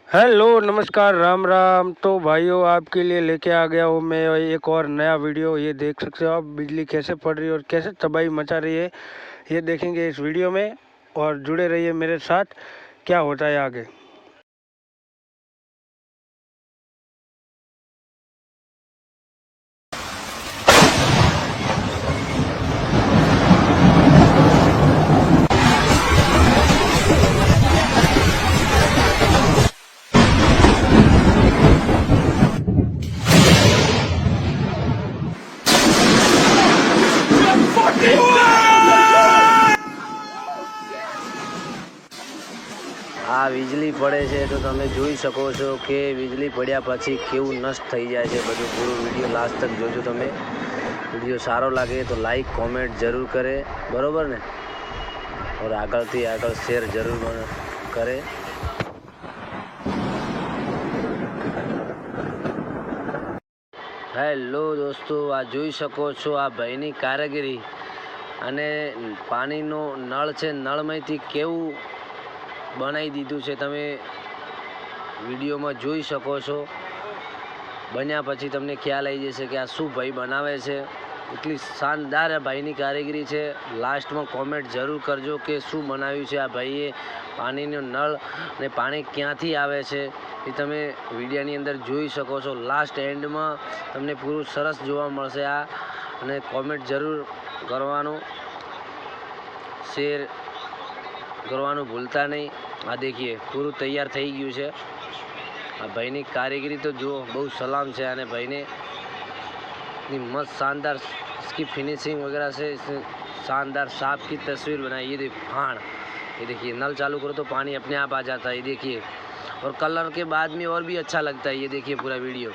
Hello नमस्कार राम राम। तो भाइयों आपके लिए लेके आ गया हूँ मैं एक और नया वीडियो। ये देख सकते हो आप बिजली कैसे पड़ रही है और कैसे तबाही मचा रही है, ये देखेंगे इस वीडियो में। और जुड़े रहिए मेरे साथ, क्या होता है आगे। આ વીજળી પડે છે તો તમે જોઈ શકો છો કે વીજળી પડ્યા પછી કેવું નષ્ટ થઈ જાય છે બધું। પૂરો વિડીયો લાસ્ટ તક જોજો તમે। વિડીયો સારો લાગે તો લાઈક કોમેન્ટ જરૂર કરે, બરોબર ને? और આગળથી આગળ શેર જરૂર કરે। હેલો દોસ્તો, આ જોઈ શકો છો આ ભાઈની કારીગરી। અને પાણીનો નળ છે, નળમાંથી કેવું બનાવી દીધું છે તમે વિડીયોમાં જોઈ શકો છો। બન્યા પછી તમને ખ્યાલ આવી જશે કે આ શું ભાઈ બનાવે છે। એટલી શાનદાર આ ભાઈની કારીગરી છે। લાસ્ટમાં કોમેન્ટ જરૂર કરજો કે શું બનાવ્યું છે આ ભાઈએ। પાણીનો નળ અને પાણી ક્યાંથી આવે છે એ તમે વિડીયોની અંદર જોઈ શકો છો। લાસ્ટ એન્ડમાં તમને પૂરું સરસ જોવા મળશે આ। અને કોમેન્ટ જરૂર કરવાનું, શેર કરવાનું ભૂલતા નહીં। આ દેખીએ પૂરું તૈયાર થઈ ગયું છે। આ ભાઈની કારીગરી તો જુઓ, બહુ સલામ છે આને ભાઈને। मस्त शानदार इसकी फिनिशिंग वगैरह से शानदार सांप की तस्वीर बनाई। ये देखिए फाड़, ये देखिए नल चालू करो तो पानी अपने आप आ जाता है, ये देखिए। और कलर के बाद में और भी अच्छा लगता है, ये देखिए पूरा वीडियो।